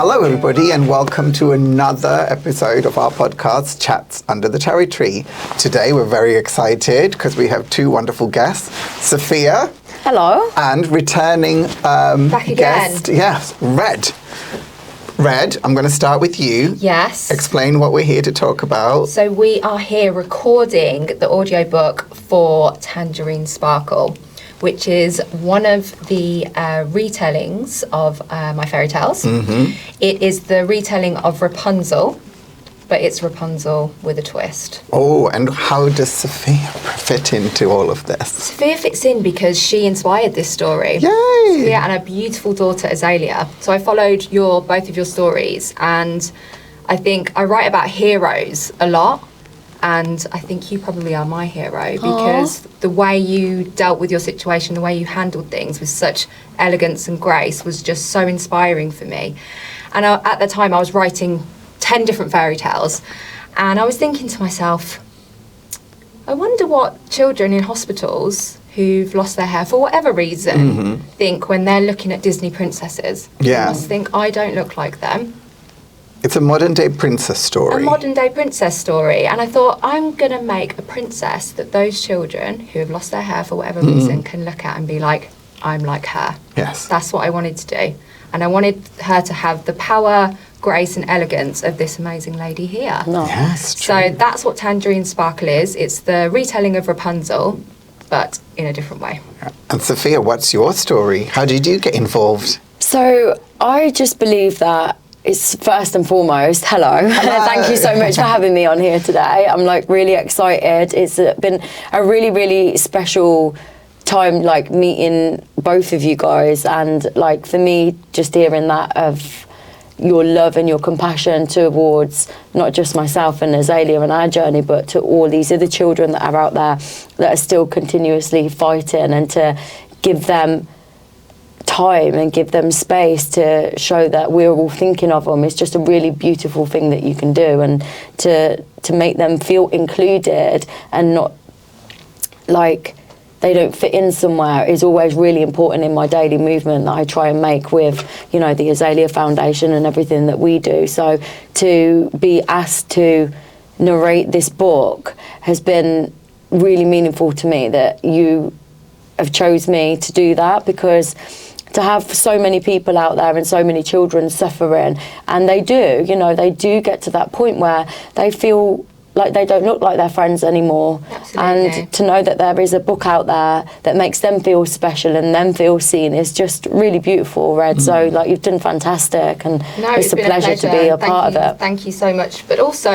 Hello everybody and welcome to another episode of our podcast, Chats Under the Cherry Tree. Today we're very excited because we have two wonderful guests, Safiyya. Hello. And returning back again. Guest, yes, Red. Red, I'm going to start with you. Yes. Explain what we're here to talk about. So we are here recording the audiobook for Tangerine Sparkle, which is one of the retellings of my fairy tales. Mm-hmm. It is the retelling of Rapunzel, but it's Rapunzel with a twist. Oh, and how does Safiyya fit into all of this? Safiyya fits in because she inspired this story. Yay! Safiyya and her beautiful daughter Azalea. So I followed both of your stories, and I think I write about heroes a lot. And I think you probably are my hero because the way you dealt with your situation, the way you handled things with such elegance and grace was just so inspiring for me. And at the time I was writing 10 different fairy tales, and I was thinking to myself, I wonder what children in hospitals who've lost their hair for whatever reason think when they're looking at Disney princesses. Yeah. They must think, I don't look like them. It's a modern-day princess story. A modern-day princess story. And I thought, I'm going to make a princess that those children who have lost their hair for whatever reason can look at and be like, I'm like her. Yes. That's what I wanted to do. And I wanted her to have the power, grace and elegance of this amazing lady here. No. Yes, true. So that's what Tangerine Sparkle is. It's the retelling of Rapunzel, but in a different way. And Safiyya, what's your story? How did you get involved? So I just believe that it's first and foremost, hello. Thank you so much for having me on here today. I'm really excited. It's been a really, really special time meeting both of you guys, and for me just hearing that of your love and your compassion towards not just myself and Azalea and our journey, but to all these other children that are out there that are still continuously fighting, and to give them time and give them space to show that we're all thinking of them. It's just a really beautiful thing that you can do, and to make them feel included and not like they don't fit in somewhere is always really important in my daily movement that I try and make with, the Azalea Foundation and everything that we do. So to be asked to narrate this book has been really meaningful to me, that you have chose me to do that, because to have so many people out there and so many children suffering, and they do get to that point where they feel like they don't look like their friends anymore. Absolutely. And to know that there is a book out there that makes them feel special and them feel seen is just really beautiful, Red. So you've done fantastic, and it's a pleasure to be a part of it. Thank you so much. But also,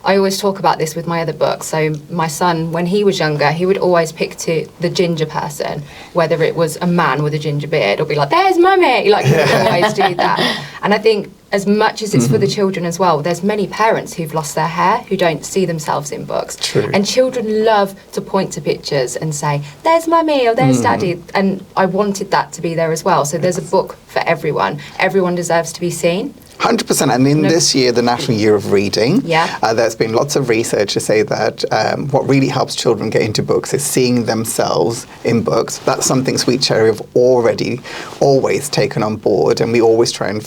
I always talk about this with my other books. So my son, when he was younger, he would always pick to the ginger person, whether it was a man with a ginger beard, or be like, there's mummy. He would always do that. And I think as much as it's for the children as well, there's many parents who've lost their hair who don't see themselves in books. True. And children love to point to pictures and say, there's mummy or there's daddy. And I wanted that to be there as well. So there's a book for everyone. Everyone deserves to be seen. 100%. And in this year, the National Year of Reading, there's been lots of research to say that what really helps children get into books is seeing themselves in books. That's something Sweet Cherry have always taken on board, and we always try and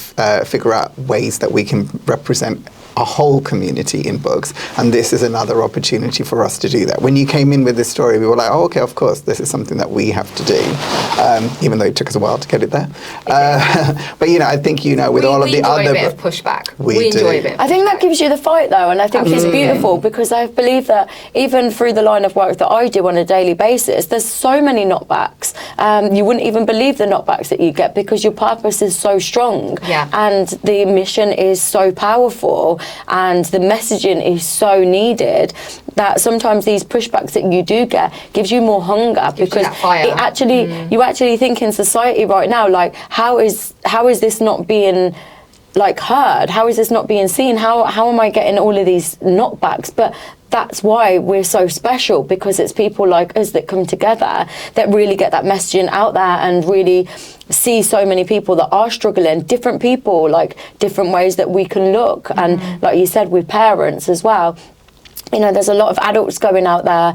figure out ways that we can represent a whole community in books, and this is another opportunity for us to do that. When you came in with this story, we were like, oh, okay, of course, this is something that we have to do, even though it took us a while to get it there. But, I think, with all of the other... We enjoy a bit of pushback. We enjoy a bit of I think that gives you the fight, though, and I think it's beautiful, because I believe that even through the line of work that I do on a daily basis, there's so many knockbacks. You wouldn't even believe the knockbacks that you get, because your purpose is so strong, and the mission is so powerful, and the messaging is so needed, that sometimes these pushbacks that you do get gives you more hunger, because it actually you actually think in society right now, how is this not being heard? How is this not being seen? How am I getting all of these knockbacks? But that's why we're so special, because it's people like us that come together that really get that messaging out there and really see so many people that are struggling, different people, different ways that we can look. And like you said, with parents as well, you know, there's a lot of adults going out there,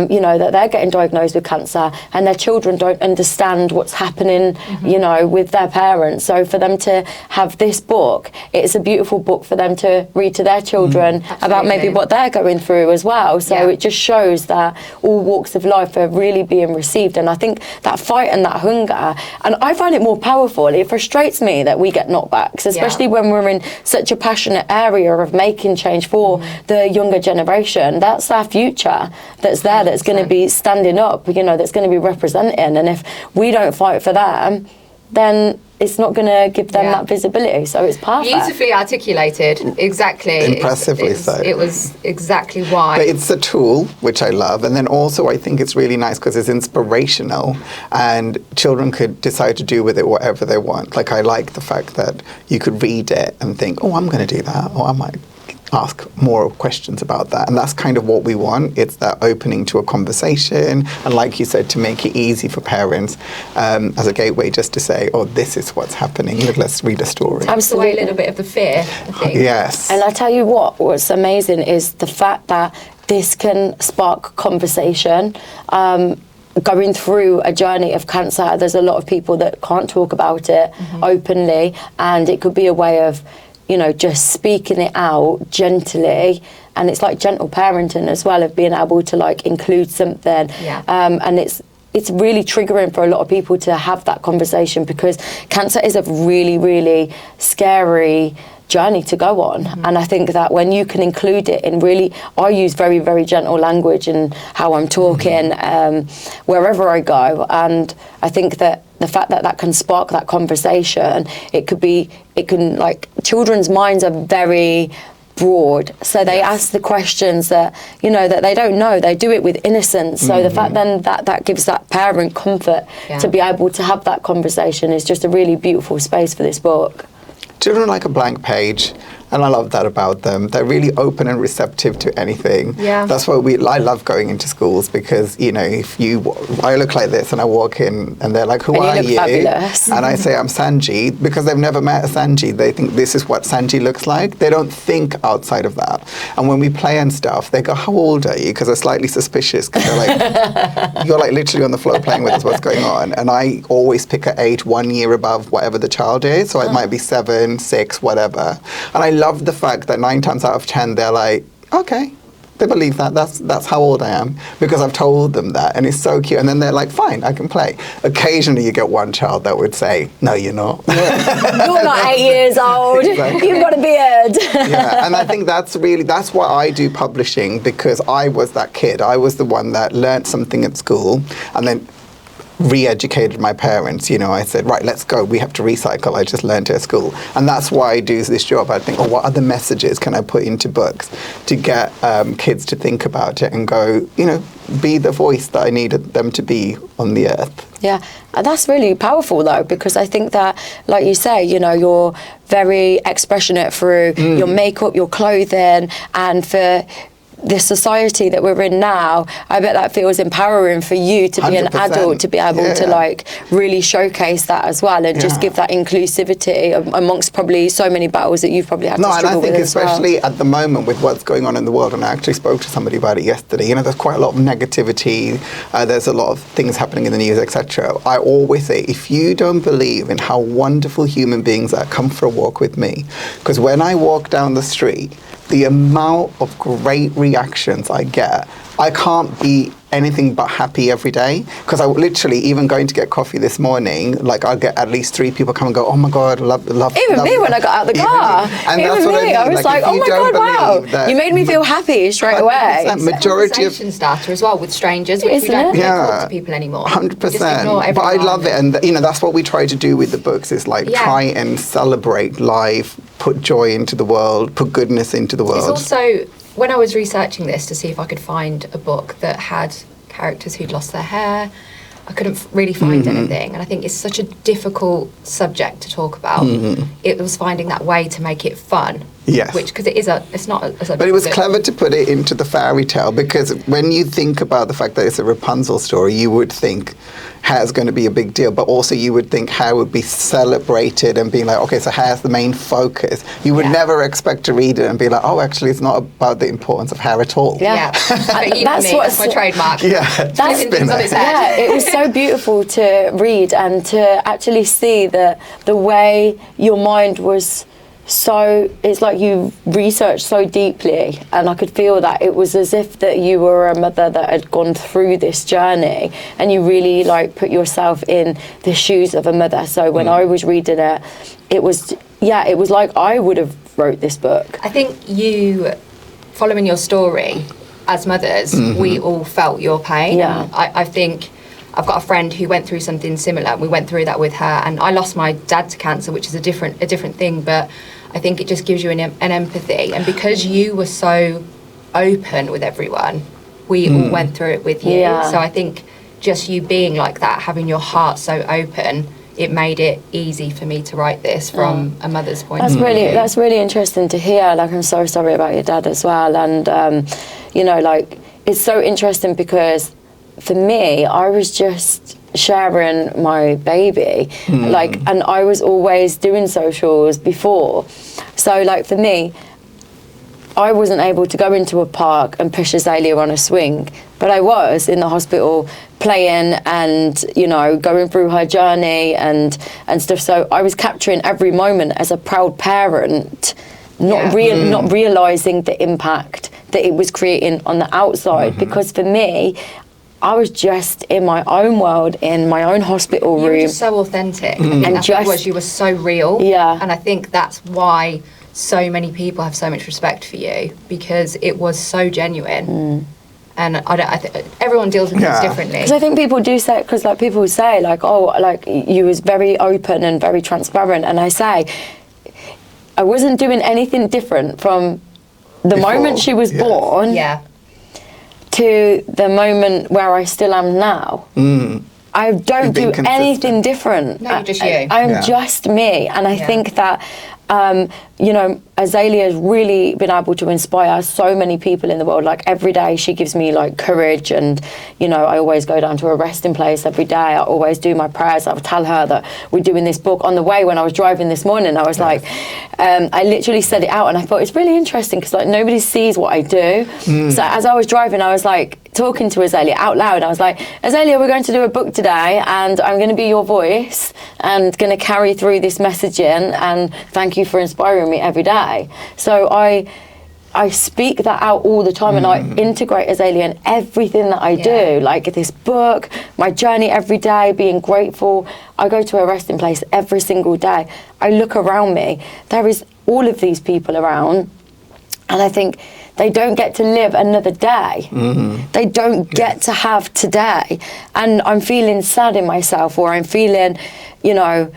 you know, that they're getting diagnosed with cancer and their children don't understand what's happening, you know, with their parents. So for them to have this book, it's a beautiful book for them to read to their children about maybe what they're going through as well. So it just shows that all walks of life are really being received. And I think that fight and that hunger, and I find it more powerful. It frustrates me that we get knockbacks, especially when we're in such a passionate area of making change for the younger generation. That's our future that's there, that's going to be standing up, you know, that's going to be representing. And if we don't fight for them, then it's not going to give them that visibility. So it's perfect. Beautifully articulated, exactly. Impressively so. It was exactly why. But it's a tool, which I love. And then also I think it's really nice because it's inspirational and children could decide to do with it whatever they want. Like, I like the fact that you could read it and think, oh, I'm going to do that, or I might ask more questions about that. And that's kind of what we want. It's that opening to a conversation, and like you said, to make it easy for parents as a gateway, just to say, oh, this is what's happening, let's read a story. Absolutely. A little bit of the fear, I think. Yes. And I tell you what's amazing is the fact that this can spark conversation. Going through a journey of cancer, there's a lot of people that can't talk about it openly, and it could be a way of, you know, just speaking it out gently. And it's like gentle parenting as well, of being able to like include something. And it's really triggering for a lot of people to have that conversation, because cancer is a really, really scary journey to go on. And I think that when you can include it in really, I use very, very gentle language in how I'm talking wherever I go. And I think that the fact that that can spark that conversation, it can, like, children's minds are very broad, so they ask the questions that, you know, that they don't know. They do it with innocence. So the fact then that gives that parent comfort to be able to have that conversation is just a really beautiful space for this book. Children like a blank page, and I love that about them. They're really open and receptive to anything. That's why I love going into schools, because, you know, I look like this and I walk in and they're like, who are you? Fabulous. And I say, I'm Sanjee, because they've never met a Sanjee. They think this is what Sanjee looks like. They don't think outside of that. And when we play and stuff, they go, how old are you? Because they're slightly suspicious, because they're like, you're like literally on the floor playing with us, what's going on? And I always pick an age 1 year above whatever the child is. So it might be 7, 6, whatever. And I love the fact that 9 times out of 10 they're like, okay, they believe that. That's how old I am, because I've told them that, and it's so cute. And then they're like, fine, I can play. Occasionally you get one child that would say, no, you're not. You're not 8 years old. Exactly. You've got a beard. Yeah, and I think that's why I do publishing, because I was that kid. I was the one that learnt something at school and then re-educated my parents. You know, I said, right, let's go, we have to recycle. I just learned it at school. And that's why I do this job. I think, what other messages can I put into books to get kids to think about it and go, you know, be the voice that I needed them to be on the earth. Yeah, and that's really powerful though, because I think that, like you say, you know, you're very expressionate through your makeup, your clothing, and for the society that we're in now, I bet that feels empowering for you to be 100%. An adult, to be able to like really showcase that as well, and just give that inclusivity amongst probably so many battles that you've probably had to struggle with. And I think especially at the moment with what's going on in the world, and I actually spoke to somebody about it yesterday, you know, there's quite a lot of negativity, there's a lot of things happening in the news, etc. I always say, if you don't believe in how wonderful human beings are, come for a walk with me. Because when I walk down the street, the amount of great reactions I get, I can't be anything but happy every day. Because I literally, even going to get coffee this morning, like I'll get at least 3 people come and go, oh my God, love. Even me when I got out the car. And that's what I mean. I was like, oh my God, wow. You made me feel happy straight away. Majority of conversation starter as well with strangers, which we don't really talk to people anymore. 100%. But I love it. And you know, that's what we try to do with the books, is like try and celebrate life, put joy into the world, put goodness into the world. It's also, when I was researching this to see if I could find a book that had characters who'd lost their hair, I couldn't really find anything. And I think it's such a difficult subject to talk about. it was finding that way to make it fun. Yes. Which, because it's not a but it was clever to put it into the fairy tale, because when you think about the fact that it's a Rapunzel story, you would think hair's going to be a big deal, but also you would think hair would be celebrated and being like, okay, so hair's the main focus. You would never expect to read it and be like, oh, actually, it's not about the importance of hair at all. Yeah. That's my trademark. Yeah. It was so beautiful to read and to actually see the way your mind was. So it's like you researched so deeply, and I could feel that it was as if that you were a mother that had gone through this journey, and you really like put yourself in the shoes of a mother. So when I was reading it, it was like I would have wrote this book. I think you, following your story, as mothers, we all felt your pain. Yeah. I think I've got a friend who went through something similar. We went through that with her, and I lost my dad to cancer, which is a different thing, but I think it just gives you an empathy. And because you were so open with everyone, we all went through it with you. Yeah. So I think just you being like that, having your heart so open, it made it easy for me to write this from a mother's point of view. That's really interesting to hear. Like, I'm so sorry about your dad as well. And, you know, like, it's so interesting because for me, I was just sharing my baby, like, and I was always doing socials before. So, like, for me, I wasn't able to go into a park and push Azalea on a swing, but I was in the hospital playing and, you know, going through her journey and stuff. So I was capturing every moment as a proud parent, not realising the impact that it was creating on the outside. Because for me, I was just in my own world, in my own hospital room. You were just so authentic. And that's what it was. You were so real. Yeah. And I think that's why so many people have so much respect for you, because it was so genuine. And I think everyone deals with things differently. Because I think people do say, because like people say like, oh, like you was very open and very transparent. And I say, I wasn't doing anything different from the moment she was born. Yeah. To the moment where I still am now. I don't do anything different. No, you're just you. I'm just me. And I think that, you know, Azalea has really been able to inspire so many people in the world. Like, every day she gives me like courage, and, you know, I always go down to a resting place every day. I always do my prayers. I would tell her that we're doing this book. On the way when I was driving this morning, I was like, I literally said it out, and I thought it's really interesting because like nobody sees what I do. So as I was driving, I was like talking to Azalea out loud. I was like, Azalea, we're going to do a book today, and I'm going to be your voice and going to carry through this messaging, and thank you for inspiring me every day. So I speak that out all the time, and I integrate Azalea in everything that I do, like this book, my journey every day, being grateful. I go to a resting place every single day. I look around me. There is all of these people around, and I think they don't get to live another day. They don't get to have today. And I'm feeling sad in myself, or I'm feeling, you know,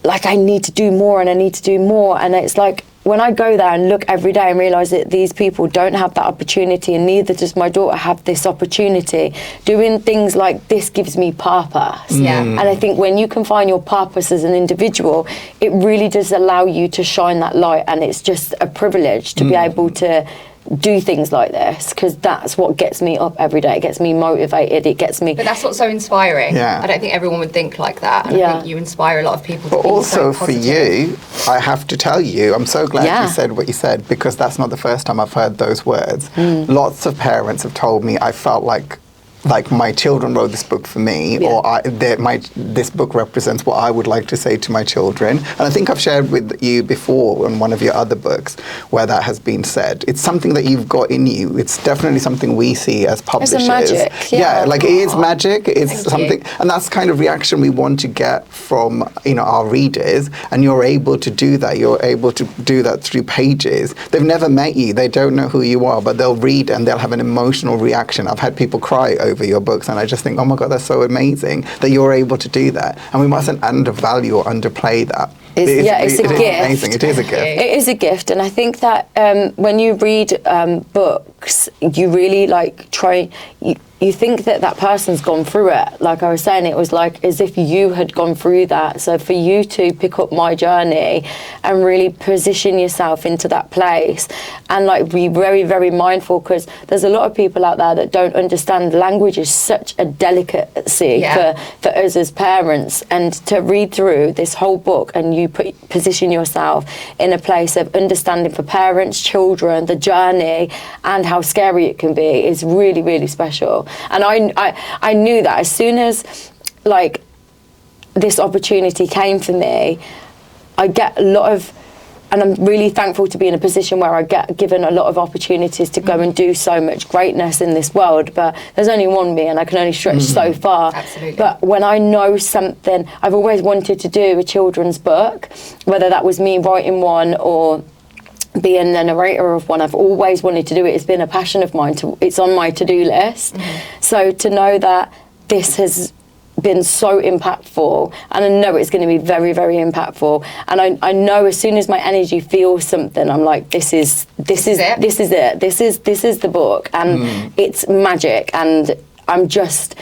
like I need to do more and I need to do more. And it's like, when I go there and look every day and realise that these people don't have that opportunity, and neither does my daughter have this opportunity, doing things like this gives me purpose. And I think when you can find your purpose as an individual, it really does allow you to shine that light, and it's just a privilege to be able to do things like this, because that's what gets me up every day. It gets me motivated. It gets me. But that's what's so inspiring. I don't think everyone would think like that. And I think you inspire a lot of people. But to also so for you, I have to tell you, I'm so glad you said what you said, because that's not the first time I've heard those words. Lots of parents have told me I felt like my children wrote this book for me, or this book represents what I would like to say to my children. And I think I've shared with you before on one of your other books where that has been said. It's something that you've got in you. It's definitely something we see as publishers. It's a magic. Yeah, like it is magic. It's something, and that's kind of reaction we want to get from, you know, our readers. And you're able to do that. You're able to do that through pages. They've never met you. They don't know who you are, but they'll read and they'll have an emotional reaction. I've had people cry over your books, and I just think, oh my God, that's so amazing that you're able to do that, and we mustn't undervalue or underplay that. It's a gift. Amazing. It is a gift. It is a gift, and I think that when you read books, you really like try. you think that that person's gone through it. Like I was saying, it was like as if you had gone through that. So for you to pick up my journey and really position yourself into that place and like be very, very mindful, because there's a lot of people out there that don't understand language is such a delicacy for us as parents. And to read through this whole book and you position yourself in a place of understanding for parents, children, the journey and how scary it can be is really, really special. And I knew that as soon as like this opportunity came for me, I get a lot of, and I'm really thankful to be in a position where I get given a lot of opportunities to go and do so much greatness in this world, but there's only one me and I can only stretch so far. Absolutely. But when I know something, I've always wanted to do a children's book, whether that was me writing one or being the narrator of one. I've always wanted to do it. It's been a passion of mine. It's on my to-do list. So to know that this has been so impactful, and I know it's going to be very, very impactful, and I know as soon as my energy feels something, I'm like, this is it. This is the book, and it's magic. And I'm just,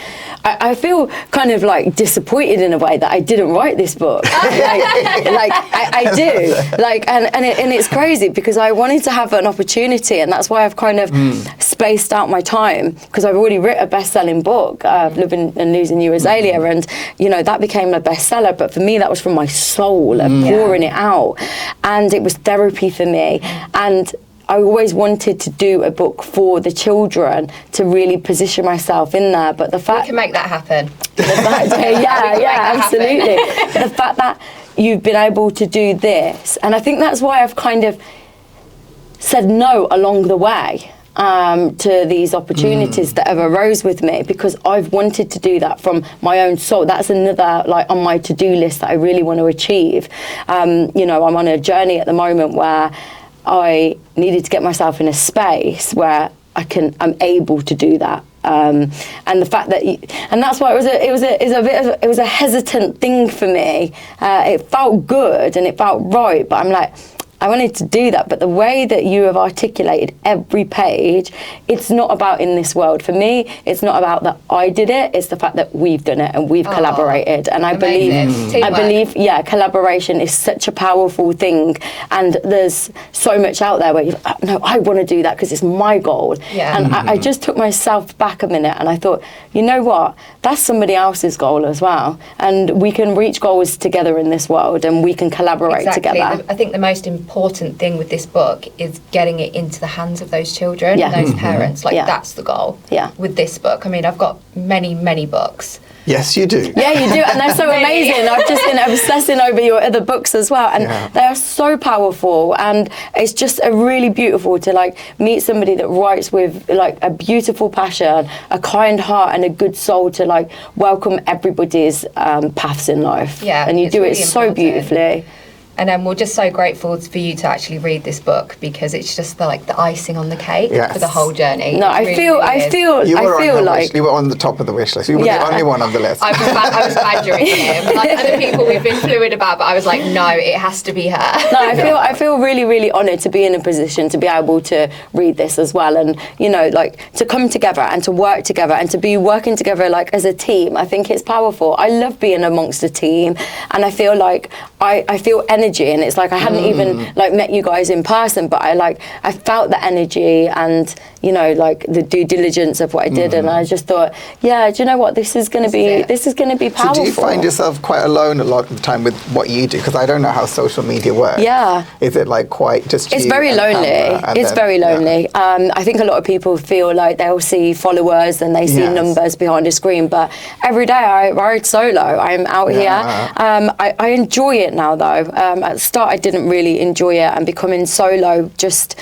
I feel kind of like disappointed in a way that I didn't write this book. I do. Like, and it's crazy because I wanted to have an opportunity, and that's why I've kind of spaced out my time, because I've already written a best-selling book, Loving and Losing You, Azalea, and you know that became a bestseller. But for me, that was from my soul of pouring it out, and it was therapy for me. And I always wanted to do a book for the children to really position myself in there, but the fact we can make that happen. Absolutely. The fact that you've been able to do this, and I think that's why I've kind of said no along the way to these opportunities that have arose with me, because I've wanted to do that from my own soul. That's another like on my to-do list that I really want to achieve. You know, I'm on a journey at the moment where I needed to get myself in a space where I'm able to do that. And the fact that, and that's why it was a hesitant thing for me. It felt good and it felt right, but I'm like, I wanted to do that, but the way that you have articulated every page, it's not about in this world. For me, it's not about that I did it, it's the fact that we've done it and we've collaborated. And I believe, collaboration is such a powerful thing. And there's so much out there where you're like, no, I want to do that because it's my goal. Yeah. And I just took myself back a minute and I thought, you know what, that's somebody else's goal as well. And we can reach goals together in this world and we can collaborate together. I think the most important thing with this book is getting it into the hands of those children and those parents. Like that's the goal with this book. I mean, I've got many books. Yes, you do. Yeah, you do, and they're so amazing. I've just been obsessing over your other books as well, and they are so powerful. And it's just a really beautiful to like meet somebody that writes with like a beautiful passion, a kind heart, and a good soul to like welcome everybody's paths in life. Yeah, and you do really it so beautifully. And then we're just so grateful for you to actually read this book, because it's just the icing on the cake for the whole journey. No, I feel like you were on the top of the wish list. You were the only one on the list. I was badgering him. Like other people we've been fluid about, but I was like, no, it has to be her. No, I feel really, really honoured to be in a position to be able to read this as well, and you know, like to come together and to work together and to be working together like as a team. I think it's powerful. I love being amongst a team, and I feel like I feel energy, and it's like I hadn't even like met you guys in person, but I felt the energy and you know like the due diligence of what I did, and I just thought, yeah, do you know what, this is going to be powerful. So do you find yourself quite alone a lot of the time with what you do? Because I don't know how social media works. Yeah. Is it like quite just? It's very lonely. It's very lonely. I think a lot of people feel like they'll see followers and they see numbers behind a screen, but every day I ride solo. I'm out here. I enjoy it now though. At the start I didn't really enjoy it, and becoming solo just,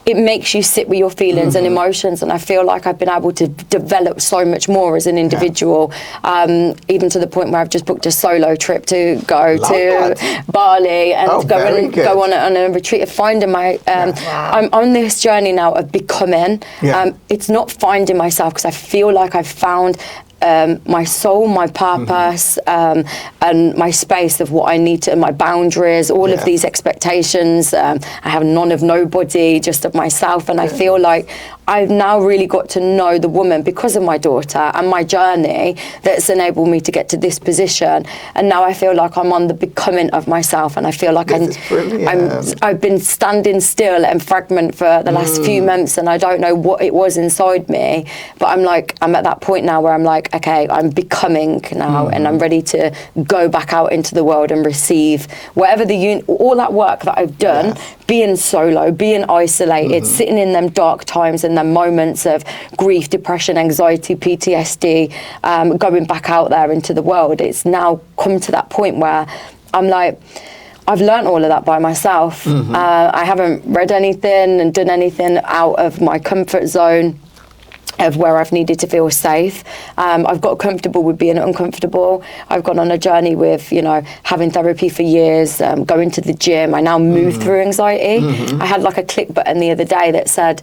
it makes you sit with your feelings and emotions, and I feel like I've been able to develop so much more as an individual, even to the point where I've just booked a solo trip to go to Bali and go on a retreat of finding my I'm on this journey now of becoming. It's not finding myself, because I feel like I've found my soul, my purpose, and my space of what I need to, my boundaries, all of these expectations. I have none of nobody, just of myself, and I feel like I've now really got to know the woman because of my daughter and my journey that's enabled me to get to this position. And now I feel like I'm on the becoming of myself, and I feel like I've been standing still and fragment for the last few months, and I don't know what it was inside me. But I'm at that point now where I'm like, okay, I'm becoming now, and I'm ready to go back out into the world and receive whatever all that work that I've done, being solo, being isolated, sitting in them dark times and them moments of grief, depression, anxiety, PTSD, going back out there into the world. It's now come to that point where I'm like, I've learned all of that by myself. I haven't read anything and done anything out of my comfort zone of where I've needed to feel safe. I've got comfortable with being uncomfortable. I've gone on a journey with, having therapy for years, going to the gym. I now move through anxiety. I had like a click button the other day that said,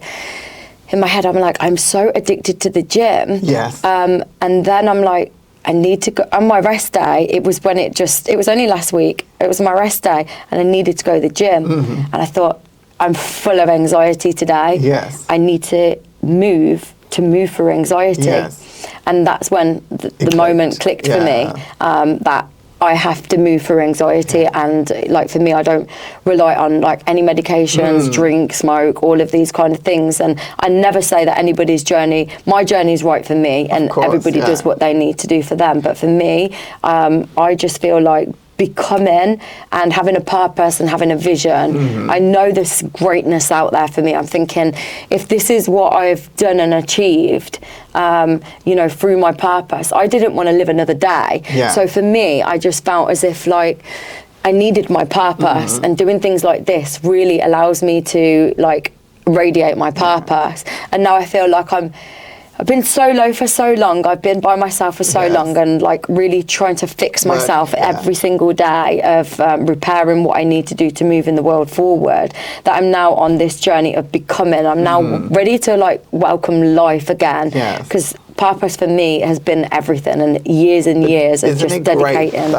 in my head, I'm like, I'm so addicted to the gym. Yes. And then I'm like, I need to go on my rest day. It was only last week. It was my rest day, and I needed to go to the gym. And I thought, I'm full of anxiety today. Yes. I need to move through anxiety. Yes. And that's when the moment clicked for me, that I have to move through anxiety. And like for me, I don't rely on like any medications, drink, smoke, all of these kind of things. And I never say that my journey is right for me, and everybody does what they need to do for them. But for me, I just feel like becoming and having a purpose and having a vision. I know there's greatness out there for me. I'm thinking, if this is what I've done and achieved, through my purpose, I didn't want to live another day. So for me, I just felt as if like I needed my purpose, and doing things like this really allows me to like radiate my purpose. And now I feel like I've been solo for so long. I've been by myself for so long, and like really trying to fix myself every single day of repairing what I need to do to move in the world forward, that I'm now on this journey of becoming. I'm now ready to like welcome life again, because purpose for me has been everything, and years of just dedicating.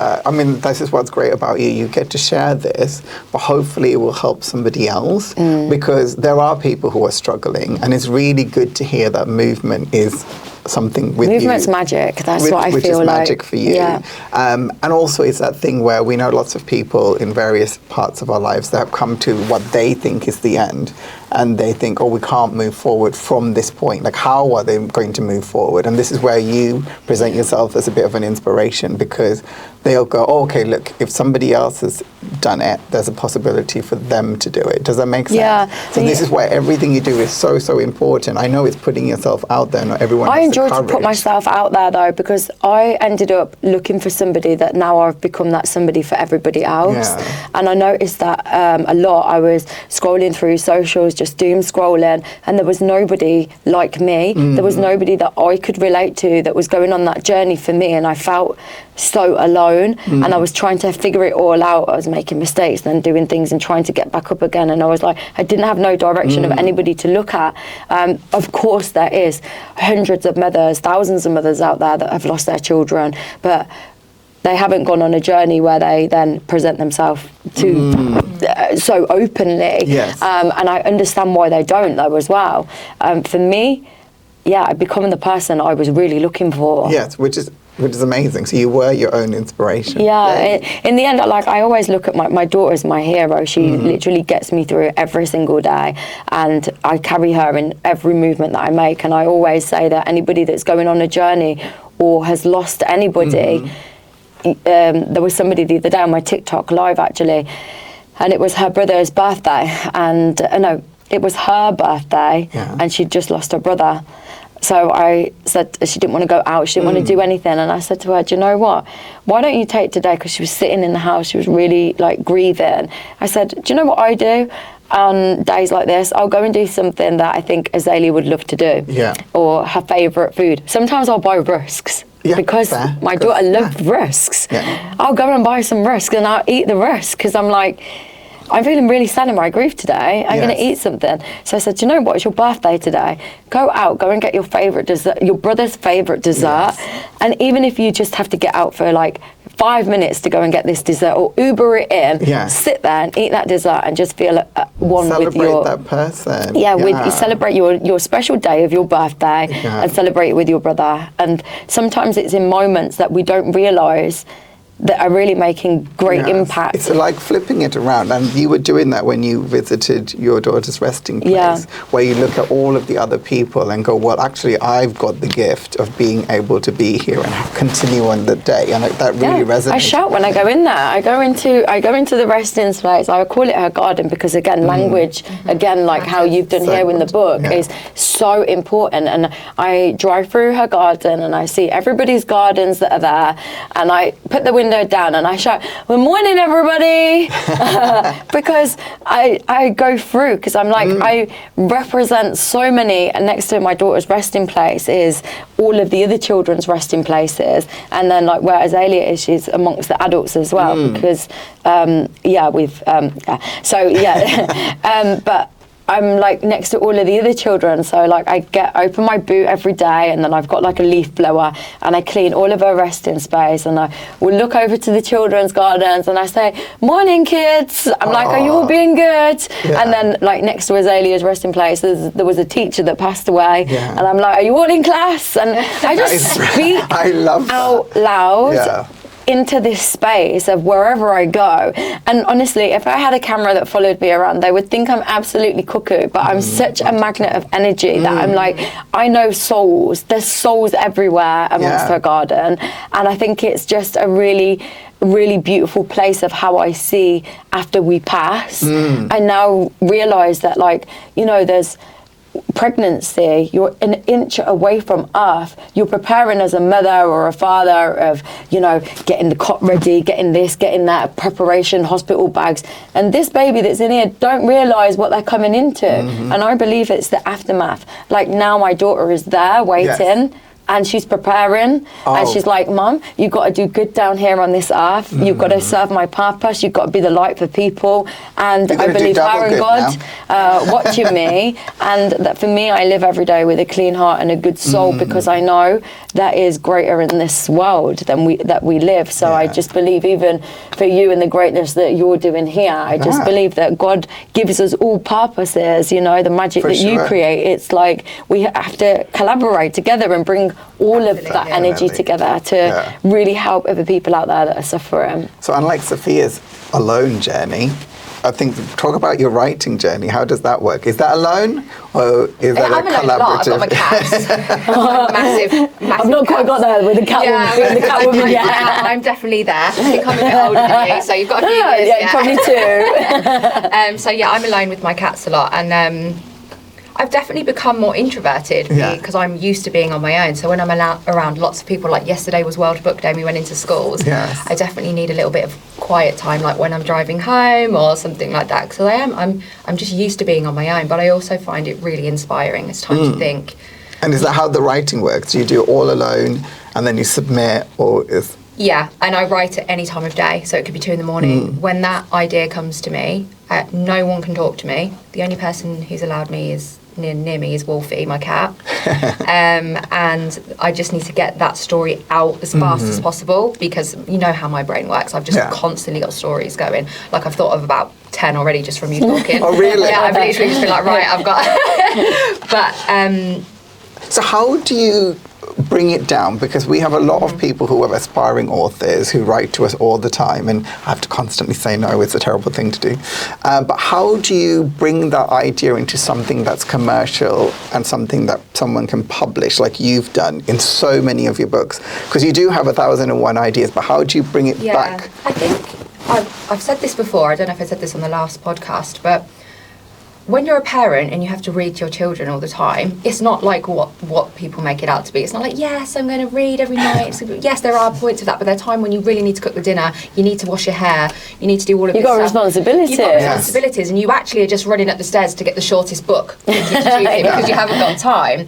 This is what's great about you. You get to share this, but hopefully it will help somebody else, because there are people who are struggling, and it's really good to hear that movement is something with Movement's magic. That's what I feel like. Which is magic for you. Yeah. And also it's that thing where we know lots of people in various parts of our lives that have come to what they think is the end. And they think, we can't move forward from this point. Like, how are they going to move forward? And this is where you present yourself as a bit of an inspiration, because they'll go, okay, look, if somebody else has done it, there's a possibility for them to do it. Does that make sense? Yeah. So this is why everything you do is so, so important. I know it's putting yourself out there. Not everyone has the enjoyed to courage. put myself out there though, because I ended up looking for somebody that now I've become that somebody for everybody else. And I noticed that a lot. I was scrolling through socials, just doom scrolling, and there was nobody like me. There was nobody that I could relate to that was going on that journey for me, and I felt so alone. And I was trying to figure it all out. I was making mistakes, then doing things and trying to get back up again, and I was like, I didn't have no direction of anybody to look at. Of course there is hundreds of mothers, thousands of mothers out there that have lost their children, but they haven't gone on a journey where they then present themselves to so openly. And I understand why they don't though as well. For me, becoming the person I was really looking for. Yes, which is amazing. So you were your own inspiration. In the end, I always look at my daughter's my hero. She literally gets me through every single day, and I carry her in every movement that I make. And I always say that anybody that's going on a journey or has lost anybody, there was somebody the other day on my TikTok live actually, and it was her brother's birthday, and no, it was her birthday, and she'd just lost her brother. So I said she didn't want to go out, she didn't want to do anything, and I said to her, do you know what, why don't you take today, because she was sitting in the house, she was really like grieving. I said, do you know what I do on days like this? I'll go and do something that I think Azalea would love to do, or her favourite food. Sometimes I'll buy rusks. Because my daughter loved rusks. I'll go and buy some rusks and I'll eat the rusk, because I'm like, I'm feeling really sad in my grief today. I'm going to eat something. So I said, do you know what? It's your birthday today. Go out, go and get your favourite dessert, your brother's favourite dessert. And even if you just have to get out for like 5 minutes to go and get this dessert, or Uber it in, sit there and eat that dessert and just feel one with your... Celebrate that person. Yeah, you celebrate your special day of your birthday and celebrate it with your brother. And sometimes it's in moments that we don't realise that are really making great impact. It's like flipping it around, and you were doing that when you visited your daughter's resting place, where you look at all of the other people and go, well, actually, I've got the gift of being able to be here and continue on the day, and that really resonates. I shout when I go in there. I go into the resting place. I call it her garden because, again, language, again, like how you've done here in the book, is so important. And I drive through her garden and I see everybody's gardens that are there, and I put the window down and I shout, "Good morning, everybody," because I go through, because I'm like, I represent so many, and next to my daughter's resting place is all of the other children's resting places, and then like where Azalea is, she's amongst the adults as well, because but I'm like next to all of the other children, so like I open my boot every day, and then I've got like a leaf blower, and I clean all of her resting space, and I will look over to the children's gardens and I say, "Morning, kids." I'm like, "Are you all being good?" And then like next to Azalea's resting place, there was a teacher that passed away, and I'm like, "Are you all in class?" And I just speak out loud into this space of wherever I go. And honestly, if I had a camera that followed me around, they would think I'm absolutely cuckoo, but I'm such a magnet of energy that I'm like, I know souls. There's souls everywhere amongst her garden. And I think it's just a really beautiful place of how I see after we pass. I now realise that, like, you know, there's pregnancy, you're an inch away from earth. You're preparing as a mother or a father of, you know, getting the cot ready, getting this, getting that, preparation, hospital bags. And this baby that's in here don't realise what they're coming into. And I believe it's the aftermath. Like now my daughter is there waiting. And she's preparing, and she's like, "Mum, you've got to do good down here on this earth. You've got to serve my purpose. You've got to be the light for people." And I believe her and God watching me, and that for me, I live every day with a clean heart and a good soul, because I know that is greater in this world than we live. So I just believe, even for you and the greatness that you're doing here, I just believe that God gives us all purposes. You know, the magic that you create. It's like we have to collaborate together and bring all of that energy together to really help other people out there that are suffering. So unlike Safiyya's alone journey, I think, talk about your writing journey. How does that work? Is that alone, or is that a collaborative? I've got my cats. massive. I've not quite got there with the cat woman yet. I'm definitely there. I think I'm a bit older than you, so you've got a few years. Yeah, probably two. So yeah, I'm alone with my cats a lot, and I've definitely become more introverted because I'm used to being on my own. So when I'm around lots of people, like yesterday was World Book Day and we went into schools, I definitely need a little bit of quiet time, like when I'm driving home or something like that. Because I'm just used to being on my own, but I also find it really inspiring. It's time to think. And is that how the writing works? Do you do it all alone and then you submit, or is... Yeah, and I write at any time of day, so it could be 2 a.m. When that idea comes to me, no one can talk to me. The only person who's allowed me is near me is Wolfie, my cat. And I just need to get that story out as fast as possible, because you know how my brain works. I've just constantly got stories going. Like I've thought of about 10 already just from you talking. Oh, really? Yeah, I've literally just been like, right, I've got... But... So how do you bring it down? Because we have a lot of people who are aspiring authors who write to us all the time, and I have to constantly say no, it's a terrible thing to do. But how do you bring that idea into something that's commercial and something that someone can publish, like you've done in so many of your books? Because you do have 1,001 ideas, but how do you bring it back? I think I've said this before, I don't know if I said this on the last podcast, but when you're a parent and you have to read to your children all the time, it's not like what people make it out to be. It's not like, yes, I'm going to read every night. Yes, there are points of that, but there are times when you really need to cook the dinner, you need to wash your hair, you need to do all of this stuff. You've got responsibilities. You've got responsibilities, and you actually are just running up the stairs to get the shortest book because you haven't got time.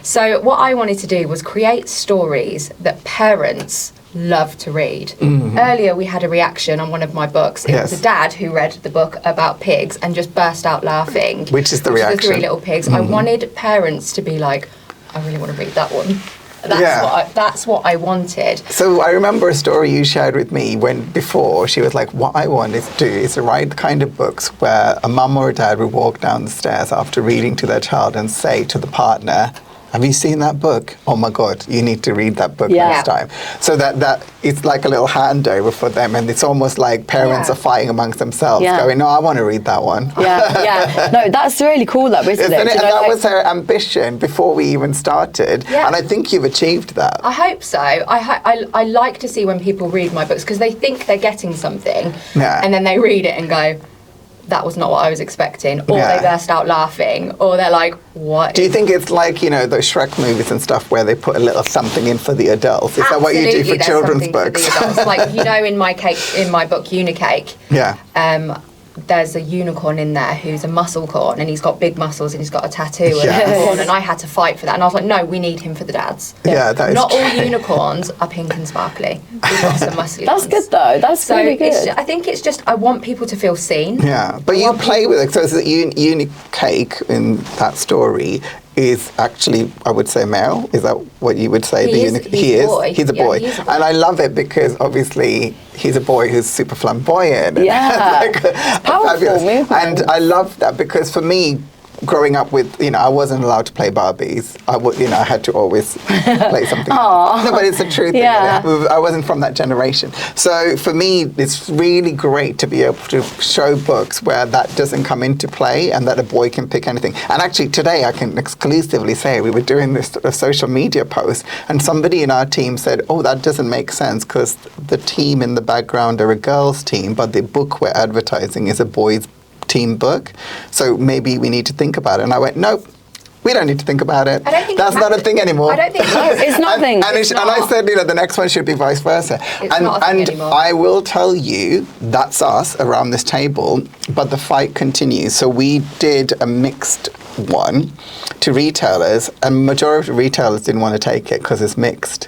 So what I wanted to do was create stories that parents love to read. Earlier we had a reaction on one of my books. It was a dad who read the book about pigs and just burst out laughing. Which is the reaction? The 3 Little Pigs. I wanted parents to be like, I really want to read that one. That's what I wanted. So I remember a story you shared with me before she was like, what I want to do is to write the kind of books where a mum or a dad would walk down the stairs after reading to their child and say to the partner, have you seen that book? Oh my God, you need to read that book next time. So that it's like a little handover for them, and it's almost like parents are fighting amongst themselves, going, no, I want to read that one. No, that's really cool, though, isn't it? And that was her ambition before we even started, and I think you've achieved that. I hope so. I like to see when people read my books, because they think they're getting something, and then they read it and go, that was not what I was expecting, or they burst out laughing, or they're like, what? Do you think it's like, you know, those Shrek movies and stuff where they put a little something in for the adults? Is that what you do for children's books? For the adults. Like, you know, in my book, Unicake, there's a unicorn in there who's a muscle corn, and he's got big muscles and he's got a tattoo and a corn, and I had to fight for that, and I was like, no, we need him for the dads. That is not true. all unicorns are pink and sparkly. We've got some muscly That's ones. good, though. That's really good. I think it's just, I want people to feel seen. But you play with it. So it's Unicake in that story is actually, I would say, male. Is that what you would say? He's a boy. He's a boy. And I love it because obviously he's a boy who's super flamboyant. Powerful movement. And I love that because for me, growing up with, you know, I wasn't allowed to play Barbies. I had to always play something else. No, but it's a true thing. I wasn't from that generation. So for me, it's really great to be able to show books where that doesn't come into play and that a boy can pick anything. And actually today I can exclusively say we were doing this social media post, and somebody in our team said, oh, that doesn't make sense because the team in the background are a girls' team, but the book we're advertising is a boys' team book, so maybe we need to think about it. And I went, nope, we don't need to think about it. I don't think that's not a thing anymore. I don't think it's nothing. And I said, you know, the next one should be vice versa. It's not a thing anymore. I will tell you, that's us around this table, but the fight continues. So we did a mixed one to retailers, and majority of retailers didn't want to take it because it's mixed.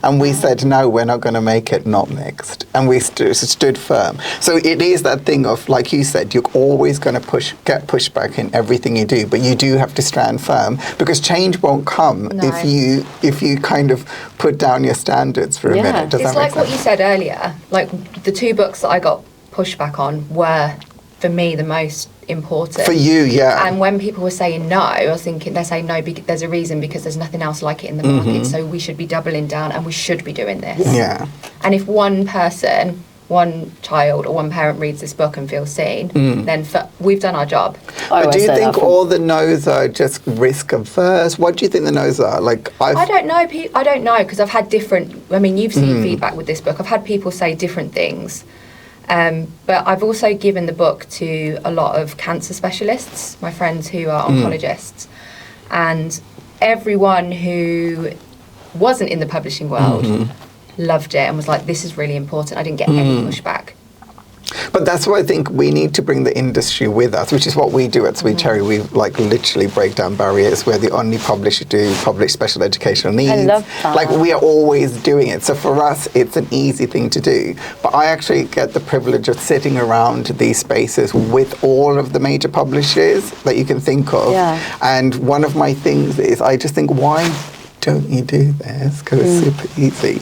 And we said, no, we're not going to make it not mixed. And we stood firm. So it is that thing of, like you said, you're always going to get pushback in everything you do, but you do have to stand firm because change won't come if you kind of put down your standards for a minute. Does it's that make like what you said earlier. Like the two books that I got pushback on were, for me, the most important. For you, And when people were saying no, I was thinking they're saying no because there's a reason, because there's nothing else like it in the market, so we should be doubling down and we should be doing this. And if one person, one child or one parent reads this book and feels seen, then we've done our job. But do you think all the no's are just risk averse? What do you think the no's are? Like I don't know. I don't know, because I've had different. I mean, you've seen feedback with this book. I've had people say different things. But I've also given the book to a lot of cancer specialists, my friends who are oncologists, and everyone who wasn't in the publishing world loved it and was like, this is really important. I didn't get any pushback. But that's why I think we need to bring the industry with us, which is what we do at Sweet Cherry. We like literally break down barriers. We're the only publisher to publish special educational needs. I love that. Like we are always doing it. So for us, it's an easy thing to do. But I actually get the privilege of sitting around these spaces with all of the major publishers that you can think of. And one of my things is I just think, why don't you do this? Because it's super easy.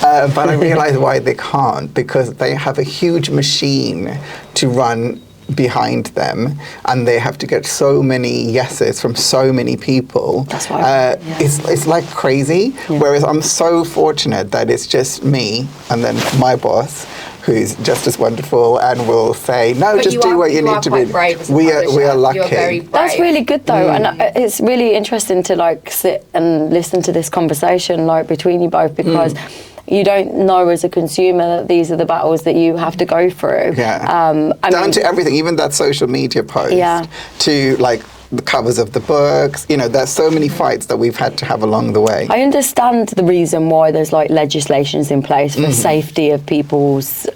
But I realize why they can't, because they have a huge machine to run behind them and they have to get so many yeses from so many people. That's why it's like crazy. Whereas I'm so fortunate that it's just me and then my boss who's just as wonderful and will say, no, just do what you need to do. We are lucky. You're very brave. That's really good though, and it's really interesting to like sit and listen to this conversation like between you both, because you don't know as a consumer that these are the battles that you have to go through. Down to everything, even that social media post, to like the covers of the books. You know, there's so many fights that we've had to have along the way. I understand the reason why there's like legislations in place for safety of people's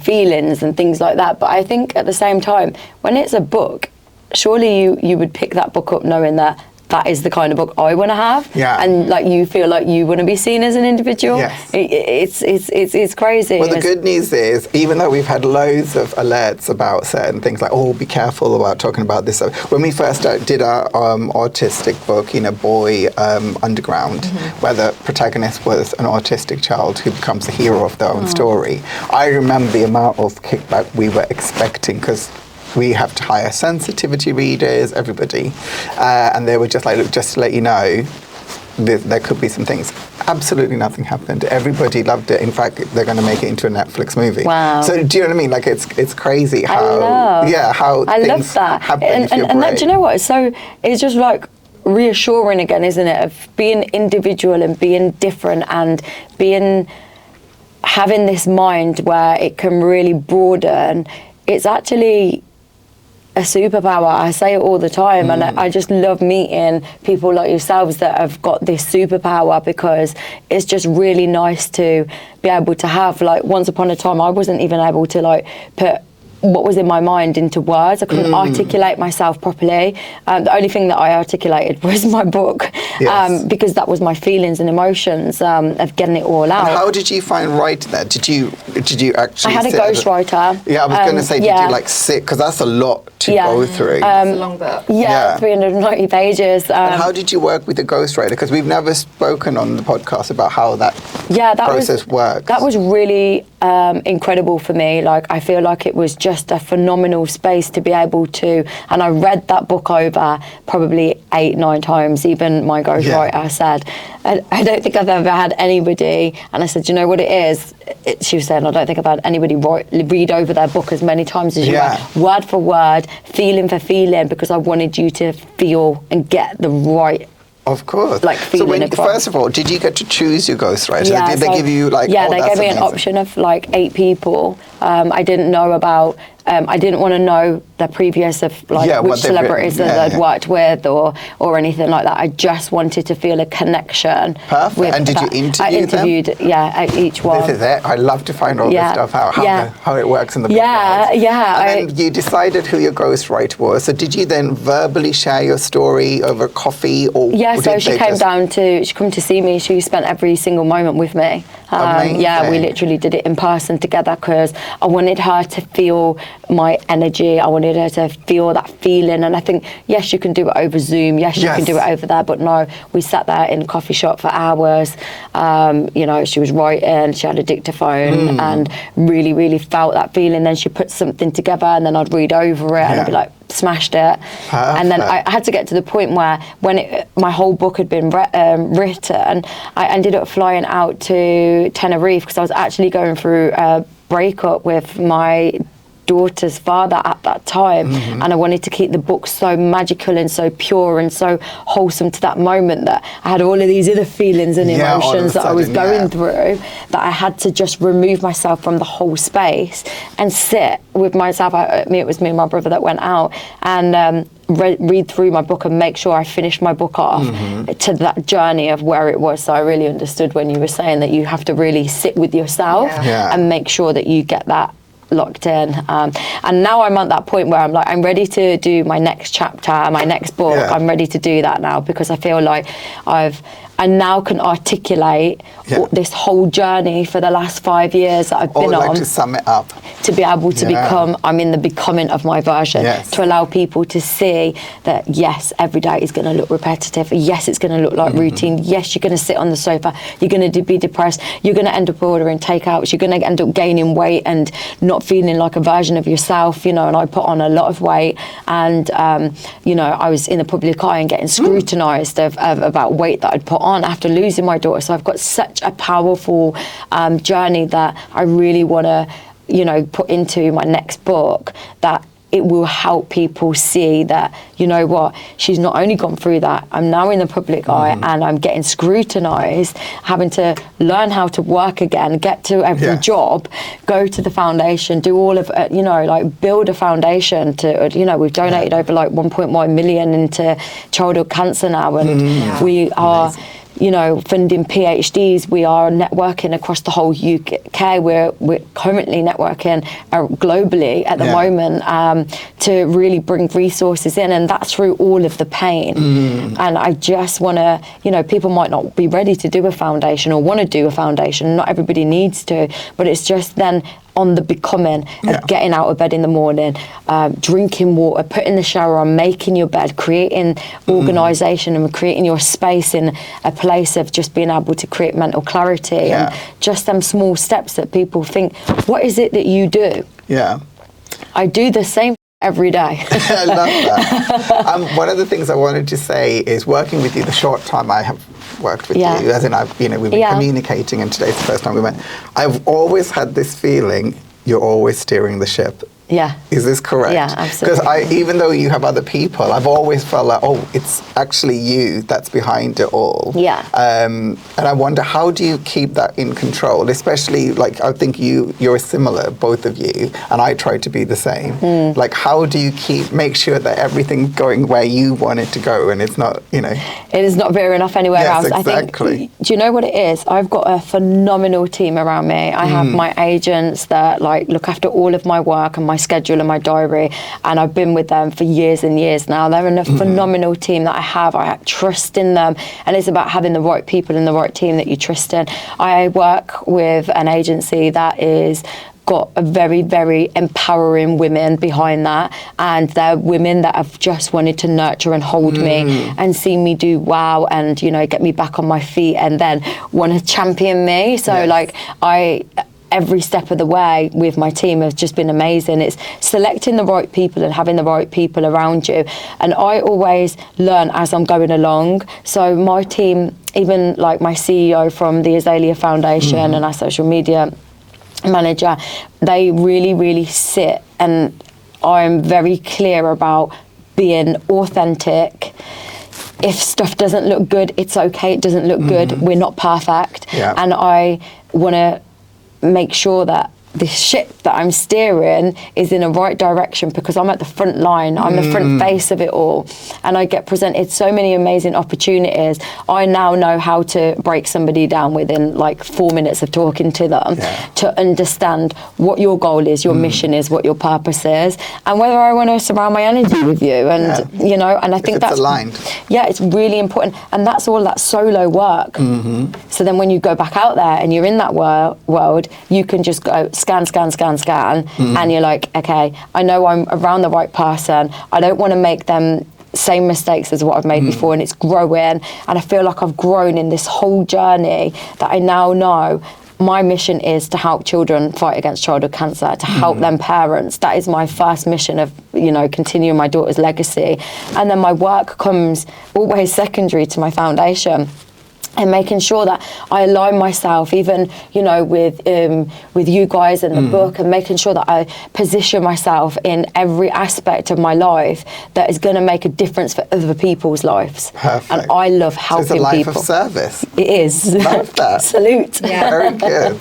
feelings and things like that, but I think at the same time, when it's a book, surely you would pick that book up knowing that that is the kind of book I want to have. Yeah. And like you feel like you want to be seen as an individual. Yes. It's crazy. Well, the good news is, even though we've had loads of alerts about certain things, like, oh, be careful about talking about this. When we first did our autistic book, Boy Underground, where the protagonist was an autistic child who becomes the hero of their own story, I remember the amount of kickback we were expecting, because we have to hire sensitivity readers, everybody, and they were just like, look, just to let you know, there could be some things. Absolutely nothing happened. Everybody loved it. In fact, they're going to make it into a Netflix movie. Wow. So do you know what I mean? Like, it's crazy how I things love that. happen And that, do you know what? It's just like reassuring again, isn't it? Of being individual and being different and having this mind where it can really broaden. It's actually a superpower. I say it all the time, and I just love meeting people like yourselves that have got this superpower, because it's just really nice to be able to have, like, once upon a time I wasn't even able to like put what was in my mind into words. I couldn't articulate myself properly. The only thing that I articulated was my book, because that was my feelings and emotions of getting it all out. And how did you find writing that? Did you actually? I had a ghostwriter. Yeah, I was going to say, did you like sit? Because that's a lot to go through. It's a long book. 390 pages. And how did you work with the ghostwriter? Because we've never spoken on the podcast about how that process works. That was really incredible for me. Like, I feel like it was just a phenomenal space to be able to, and I read that book over probably 8-9 times. Even my ghostwriter said, I don't think I've ever had anybody, and I said, you know what it is? She was saying, I don't think I've had anybody read over their book as many times as you have, word for word, feeling for feeling, because I wanted you to feel and get the right. Of course. Like, so first of all, did you get to choose your ghostwriter? Did they give you like? Yeah, they gave me an option of like 8 people. I didn't know about. I didn't want to know the previous of like which celebrities that I'd worked with or anything like that. I just wanted to feel a connection. Perfect. And did you interview them? I interviewed, each one. This is it. I love to find all this stuff out, how it works in the book. And then you decided who your ghostwriter was. So did you then verbally share your story over coffee, or? Yeah, so she came to see me. She spent every single moment with me. We literally did it in person together, because I wanted her to feel my energy. I wanted her to feel that feeling. And I think, yes, you can do it over Zoom. Yes, you can do it over there. But no, we sat there in a coffee shop for hours. She was writing, she had a dictaphone, and really, really felt that feeling. Then she put something together, and then I'd read over it, and I'd be like, smashed it. Perfect. And then I had to get to the point where when my whole book had been written, I ended up flying out to Tenerife, because I was actually going through a breakup with my daughter's father at that time, and I wanted to keep the book so magical and so pure and so wholesome to that moment, that I had all of these other feelings and emotions that I was going through, that I had to just remove myself from the whole space and sit with myself. It was me and my brother that went out and read through my book and make sure I finished my book off to that journey of where it was. So I really understood when you were saying that you have to really sit with yourself and make sure that you get that locked in, and now I'm at that point where I'm like, I'm ready to do my next chapter, my next book. I'm ready to do that now, because I feel like I now can articulate this whole journey for the last 5 years that I've been on. To sum it up, to be able to become, I'm in the becoming of my version, to allow people to see that, yes, every day is going to look repetitive. Yes, it's going to look like routine. Yes, you're going to sit on the sofa. You're going to be depressed. You're going to end up ordering takeouts. You're going to end up gaining weight and not feeling like a version of yourself, and I put on a lot of weight, and, I was in the public eye and getting scrutinised about weight that I'd put on after losing my daughter. So I've got such a powerful journey that I really want to, put into my next book, that it will help people see that, you know what, she's not only gone through that, I'm now in the public eye and I'm getting scrutinised, having to learn how to work again, get to every job, go to the foundation, do all of it, build a foundation to, we've donated over 1.1 million into childhood cancer now, and we are... funding PhDs. We are networking across the whole UK. We're currently networking globally at the moment to really bring resources in, and that's through all of the pain. And I just want to, people might not be ready to do a foundation or want to do a foundation. Not everybody needs to, but it's just then on the becoming of getting out of bed in the morning, drinking water, putting the shower on, making your bed, creating organisation and creating your space in a place of just being able to create mental clarity and just them small steps that people think, what is it that you do? Yeah. I do the same every day. I love that. One of the things I wanted to say is working with you the short time I have worked with you, as in we've been communicating, and today's the first time we met. I've always had this feeling you're always steering the ship. Yeah. Is this correct? Yeah, absolutely. Because even though you have other people, I've always felt like, it's actually you that's behind it all. Yeah. And I wonder, how do you keep that in control? Especially, I think you're similar, both of you, and I try to be the same. How do you make sure that everything's going where you want it to go, and it's not, It is not veering off anywhere else. Exactly. I think, do you know what it is? I've got a phenomenal team around me. I have my agents that look after all of my work and my schedule and my diary, and I've been with them for years and years now. They're a phenomenal team that I have. I trust in them, and it's about having the right people in the right team that you trust in. I work with an agency that is got a very, very empowering women behind that, and they're women that have just wanted to nurture and hold me and see me do wow, and get me back on my feet, and then want to champion me. So every step of the way with my team has just been amazing. It's selecting the right people and having the right people around you. And I always learn as I'm going along. So my team, even my CEO from the Azalea Foundation and our social media manager, they really, really sit, and I'm very clear about being authentic. If stuff doesn't look good, it's okay. It doesn't look good. We're not perfect. Yeah. And I want to make sure that the ship that I'm steering is in the right direction, because I'm at the front line. I'm the front face of it all, and I get presented so many amazing opportunities. I now know how to break somebody down within 4 minutes of talking to them, to understand what your goal is, your mission is, what your purpose is, and whether I want to surround my energy with you. And and I think that's aligned. Yeah, it's really important, and that's all that solo work. So then when you go back out there and you're in that world, you can just go scan, and you're like, okay, I know I'm around the right person. I don't want to make them same mistakes as what I've made before, and it's growing, and I feel like I've grown in this whole journey that I now know my mission is to help children fight against childhood cancer, to help them parents. That is my first mission of, continuing my daughter's legacy. And then my work comes always secondary to my foundation. And making sure that I align myself, even with you guys and the book, and making sure that I position myself in every aspect of my life that is going to make a difference for other people's lives. Perfect. And I love helping people. It's a life of service. It is. Love that. Salute. Yeah. Very good.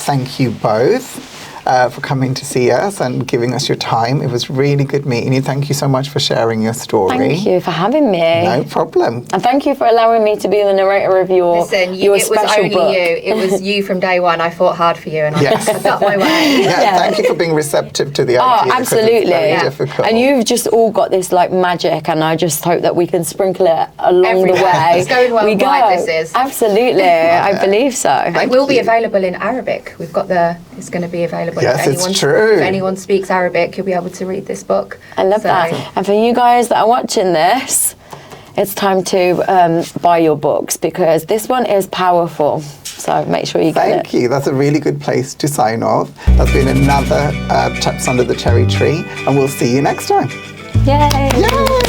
Thank you both for coming to see us and giving us your time. It was really good meeting you. Thank you so much for sharing your story. Thank you for having me. No problem. And thank you for allowing me to be the narrator of your special book. It was only you. It was you from day one. I fought hard for you, and I got my way. Yeah, thank you for being receptive to the idea. Oh, absolutely. It's very difficult. And you've just all got this magic, and I just hope that we can sprinkle it along the way. It's going well. This is absolutely. I believe so. It will be available in Arabic. We've got it's going to be available. Yes, it's true. If anyone speaks Arabic, you'll be able to read this book. I love that. And for you guys that are watching this, it's time to buy your books, because this one is powerful. So make sure you get it. Thank you. That's a really good place to sign off. That's been another Chaps Under the Cherry Tree, and we'll see you next time. Yay! Yay!